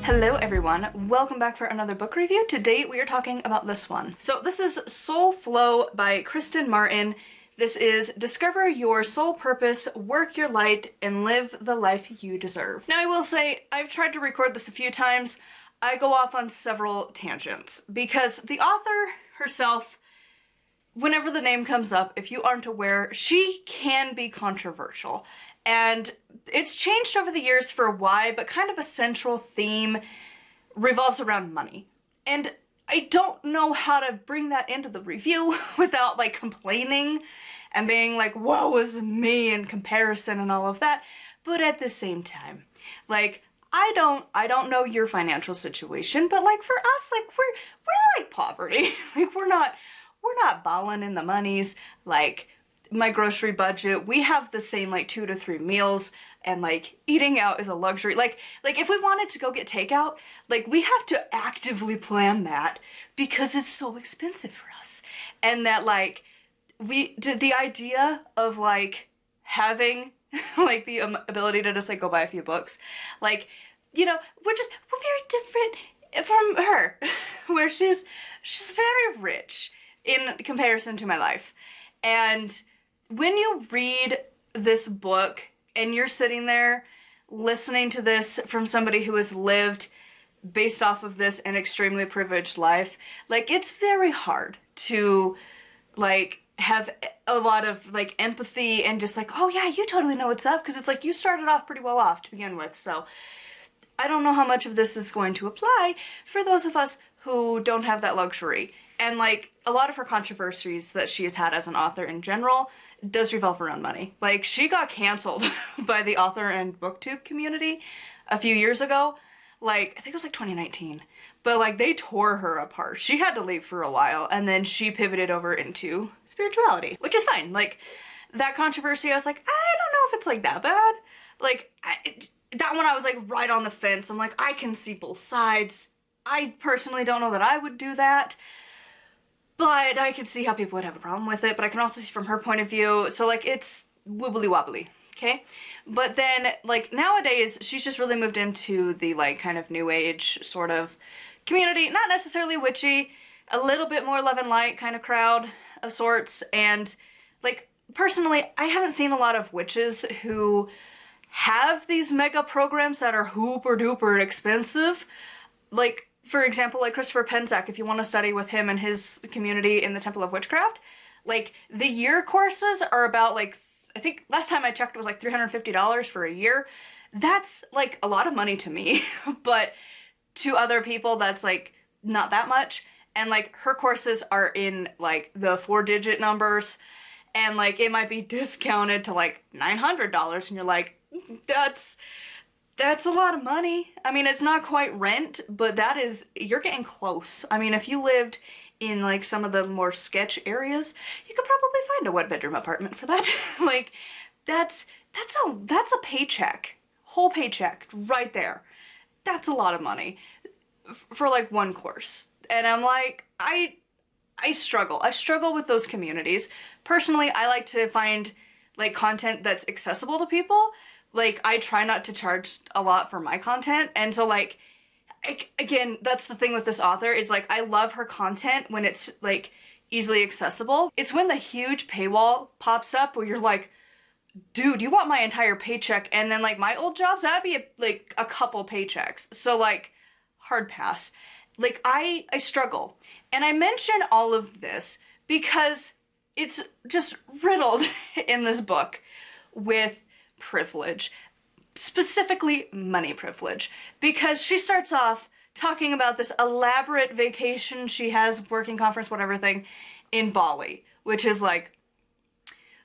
Hello everyone, welcome back for another book review. Today we are talking about this one. So this is Soulflow by Kristen Martin. This is Discover Your Soul Purpose, Work Your Light, and Live the Life You Deserve. Now I will say, I've tried to record this a few times. I go off on several tangents because the author herself, whenever the name comes up, if you aren't aware, she can be controversial. And it's changed over the years for why, but kind of a central theme revolves around money. And I don't know how to bring that into the review without like complaining and being like, woe is me in comparison and all of that. But at the same time, like, I don't know your financial situation, but like for us, like we're like poverty. Like we're not balling in the monies. Like my grocery budget, we have the same like 2 to 3 meals, and like eating out is a luxury. Like if we wanted to go get takeout, like we have to actively plan that because it's so expensive for us. And that like the idea of like having like the ability to just like go buy a few books, like, you know, we're very different from her, where she's very rich in comparison to my life. And when you read this book and you're sitting there listening to this from somebody who has lived based off of this an extremely privileged life, like it's very hard to like have a lot of like empathy and just like, oh yeah, you totally know what's up, because it's like you started off pretty well off to begin with. So I don't know how much of this is going to apply for those of us who don't have that luxury. And like a lot of her controversies that she has had as an author in general does revolve around money. Like she got canceled by the author and booktube community a few years ago. Like I think it was like 2019, but like they tore her apart. She had to leave for a while, and then she pivoted over into spirituality, which is fine. Like that controversy, I was like, I don't know if it's like that bad. Like that one I was like right on the fence. I'm like, I can see both sides. I personally don't know that I would do that, but I could see how people would have a problem with it. But I can also see from her point of view. So like it's wibbly wobbly, okay? But then like nowadays she's just really moved into the like kind of new age sort of community, not necessarily witchy, a little bit more love and light kind of crowd of sorts. And like personally, I haven't seen a lot of witches who have these mega programs that are hooper duper expensive. Like for example, like Christopher Penczak, if you want to study with him and his community in the Temple of Witchcraft, like the year courses are about like, I think last time I checked it was like $350 for a year. That's like a lot of money to me, but to other people that's like not that much. And like her courses are in like the 4-digit numbers, and like it might be discounted to like $900, and you're like, that's a lot of money. I mean, it's not quite rent, but that is, you're getting close. I mean, if you lived in like some of the more sketch areas, you could probably find a 1-bedroom apartment for that. Like that's a paycheck, whole paycheck right there. That's a lot of money for like one course. And I'm like, I struggle with those communities. Personally, I like to find like content that's accessible to people. Like I try not to charge a lot for my content, and so like again, that's the thing with this author, is like I love her content when it's like easily accessible. It's when the huge paywall pops up where you're like, dude, you want my entire paycheck? And then like my old jobs, that'd be like a couple paychecks. So like hard pass. Like I struggle, and I mention all of this because it's just riddled in this book with privilege, specifically money privilege, because she starts off talking about this elaborate vacation she has, working conference, whatever thing, in Bali, which is like,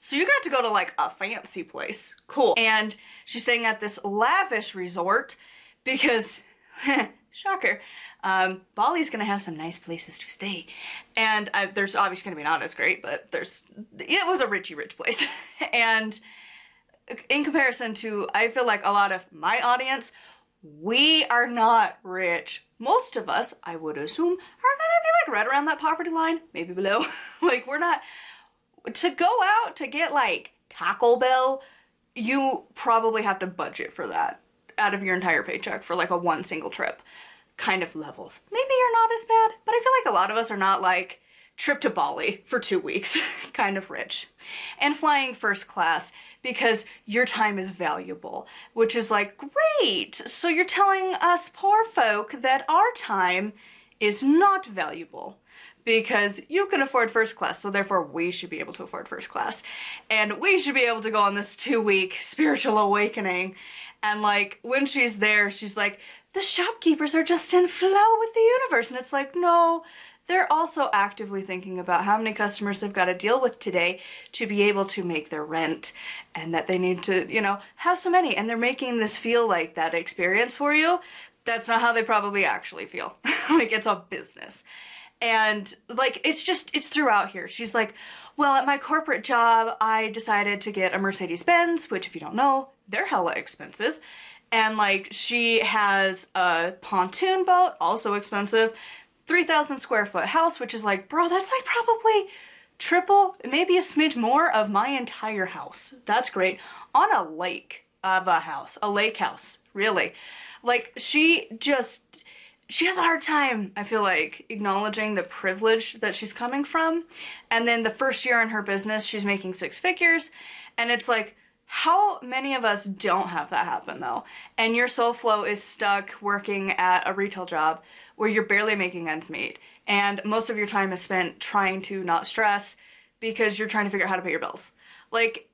so you got to go to like a fancy place, cool. And she's staying at this lavish resort because, shocker, Bali's gonna have some nice places to stay, and there's obviously gonna be not as great, but it was a rich place. And in comparison to, I feel like a lot of my audience, we are not rich. Most of us, I would assume, are gonna be like right around that poverty line, maybe below. Like we're not, to go out to get like Taco Bell, you probably have to budget for that. out of your entire paycheck for like a one single trip kind of levels. Maybe you're not as bad, but I feel like a lot of us are not like trip to Bali for 2 weeks kind of rich. And flying first class because your time is valuable, which is like, great. So you're telling us poor folk that our time is not valuable because you can afford first class, so therefore we should be able to afford first class. And we should be able to go on this 2-week spiritual awakening. And like, when she's there, she's like, the shopkeepers are just in flow with the universe. And it's like, no, they're also actively thinking about how many customers they've got to deal with today to be able to make their rent, and that they need to, you know, have so many. And they're making this feel like that experience for you. That's not how they probably actually feel. Like, it's a business. And like, it's throughout here. She's like, well, at my corporate job, I decided to get a Mercedes-Benz, which if you don't know, they're hella expensive. And like, she has a pontoon boat, also expensive, 3,000 square foot house, which is like, bro, that's like probably triple, maybe a smidge more of my entire house. That's great. On a lake of a house, a lake house, really. Like, she has a hard time, I feel like, acknowledging the privilege that she's coming from. And then the first year in her business, she's making 6 figures. And it's like, how many of us don't have that happen though? And your Soulflow is stuck working at a retail job where you're barely making ends meet. And most of your time is spent trying to not stress because you're trying to figure out how to pay your bills. Like,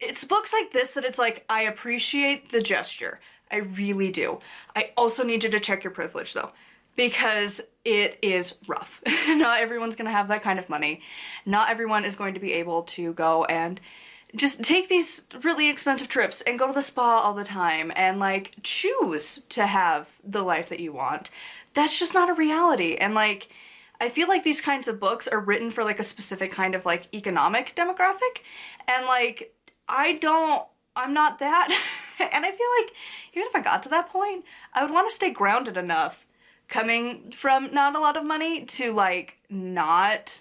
it's books like this that it's like, I appreciate the gesture. I really do. I also need you to check your privilege though, because it is rough. Not everyone's gonna have that kind of money. Not everyone is going to be able to go and just take these really expensive trips and go to the spa all the time and like choose to have the life that you want. That's just not a reality. And like, I feel like these kinds of books are written for like a specific kind of like economic demographic. And like, I'm not that. And I feel like even if I got to that point, I would want to stay grounded enough coming from not a lot of money to like not,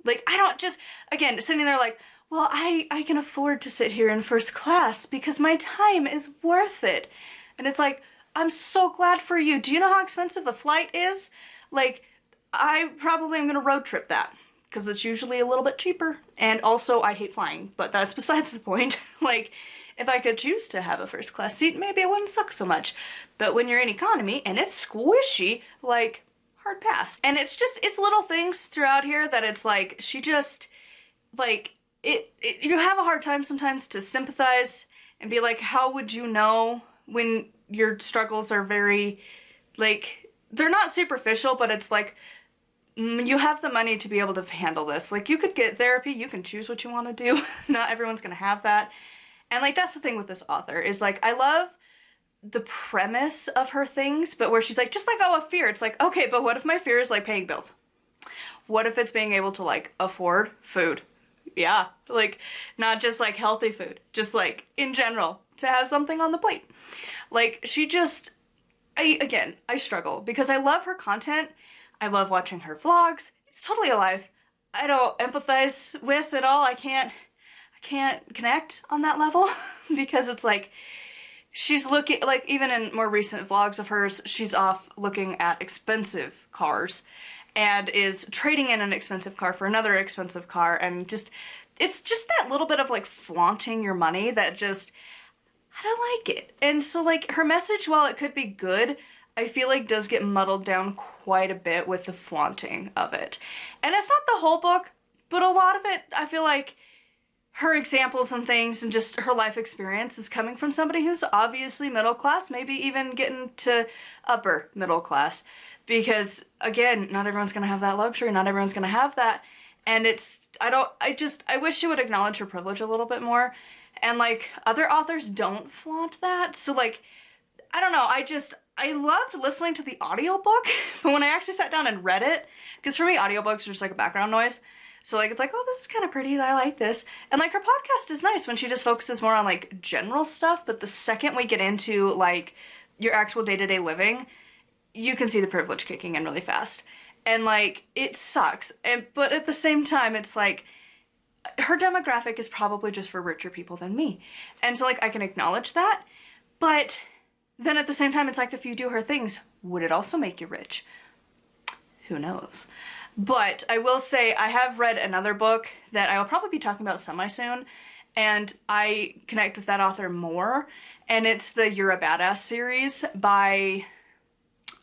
like, I don't just, again, sitting there like, well, I can afford to sit here in first class because my time is worth it. And it's like, I'm so glad for you. Do you know how expensive a flight is? Like, I probably am gonna road trip that because it's usually a little bit cheaper. And also, I hate flying, but that's besides the point. Like, if I could choose to have a first class seat, maybe it wouldn't suck so much. But when you're in economy and it's squishy, like, hard pass. And it's little things throughout here that it's like, she just, like, you have a hard time sometimes to sympathize and be like, how would you know when your struggles are very, like, they're not superficial, but it's like, you have the money to be able to handle this. Like, you could get therapy, you can choose what you want to do. Not everyone's gonna have that. And like, that's the thing with this author is like, I love the premise of her things, but where she's like, just let go of fear. It's like, okay, but what if my fear is like paying bills? What if it's being able to like afford food? Yeah, like, not just like healthy food, just like in general to have something on the plate. Like, she just, I struggle because I love her content. I love watching her vlogs. It's totally alive. I don't empathize with at all. I can't connect on that level because it's like, she's looking, like, even in more recent vlogs of hers, she's off looking at expensive cars and is trading in an expensive car for another expensive car, and just, it's just that little bit of like flaunting your money that just, I don't like it. And so like, her message, while it could be good, I feel like does get muddled down quite a bit with the flaunting of it. And it's not the whole book, but a lot of it, I feel like her examples and things and just her life experience is coming from somebody who's obviously middle class, maybe even getting to upper middle class. Because again, not everyone's gonna have that luxury, not everyone's gonna have that. And it's, I wish she would acknowledge her privilege a little bit more. And like, other authors don't flaunt that. So like, I don't know, I loved listening to the audiobook, but when I actually sat down and read it, because for me, audiobooks are just like a background noise. So like, it's like, oh, this is kind of pretty, I like this. And like, her podcast is nice when she just focuses more on like general stuff, but the second we get into like your actual day-to-day living, you can see the privilege kicking in really fast. And like, it sucks. But at the same time, it's like, her demographic is probably just for richer people than me. And so like, I can acknowledge that, but then at the same time, it's like, if you do her things, would it also make you rich? Who knows? But I will say I have read another book that I will probably be talking about semi-soon, and I connect with that author more, and it's the You're a Badass series by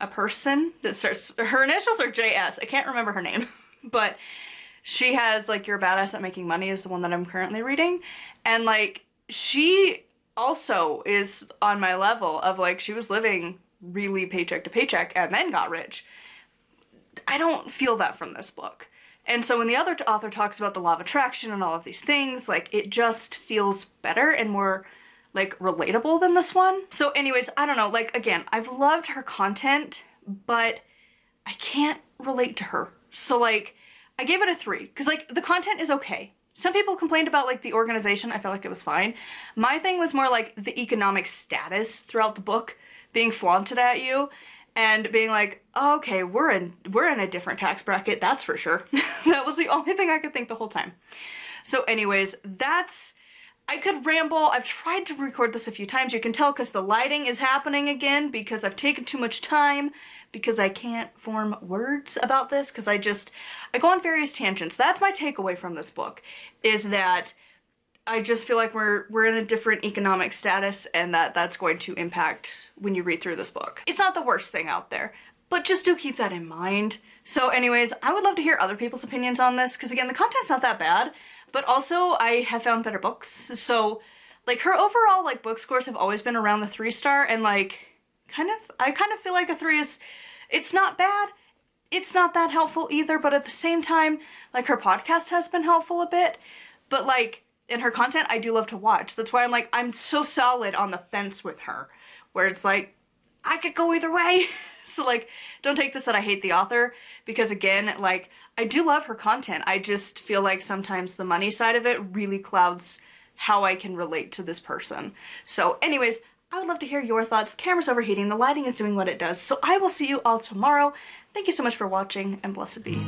a person that starts, her initials are JS, I can't remember her name, but she has, like, You're a Badass at Making Money is the one that I'm currently reading, and, like, she also is on my level of, like, she was living really paycheck to paycheck and then got rich. I don't feel that from this book. And so when the other author talks about the law of attraction and all of these things, like, it just feels better and more, like, relatable than this one. So anyways, I don't know, like, again, I've loved her content, but I can't relate to her. So, like, I gave it a 3, because, like, the content is okay. Some people complained about, like, the organization. I felt like it was fine. My thing was more, like, the economic status throughout the book being flaunted at you, and being like, oh, okay, we're in a different tax bracket, that's for sure. That was the only thing I could think the whole time. So anyways, I could ramble. I've tried to record this a few times. You can tell because the lighting is happening again, because I've taken too much time, because I can't form words about this, because I go on various tangents. That's my takeaway from this book, is that I just feel like we're in a different economic status, and that's going to impact when you read through this book. It's not the worst thing out there, but just do keep that in mind. So anyways, I would love to hear other people's opinions on this, because again, the content's not that bad, but also I have found better books. So, like, her overall, like, book scores have always been around the 3-star, and, like, I kind of feel like a 3 is, it's not bad, it's not that helpful either, but at the same time, like, her podcast has been helpful a bit, but, like, in her content, I do love to watch. That's why I'm so solid on the fence with her, where it's like, I could go either way. So, like, don't take this that I hate the author, because again, like, I do love her content. I just feel like sometimes the money side of it really clouds how I can relate to this person. So anyways, I would love to hear your thoughts. The camera's overheating, the lighting is doing what it does, so I will see you all tomorrow. Thank you so much for watching, and blessed be.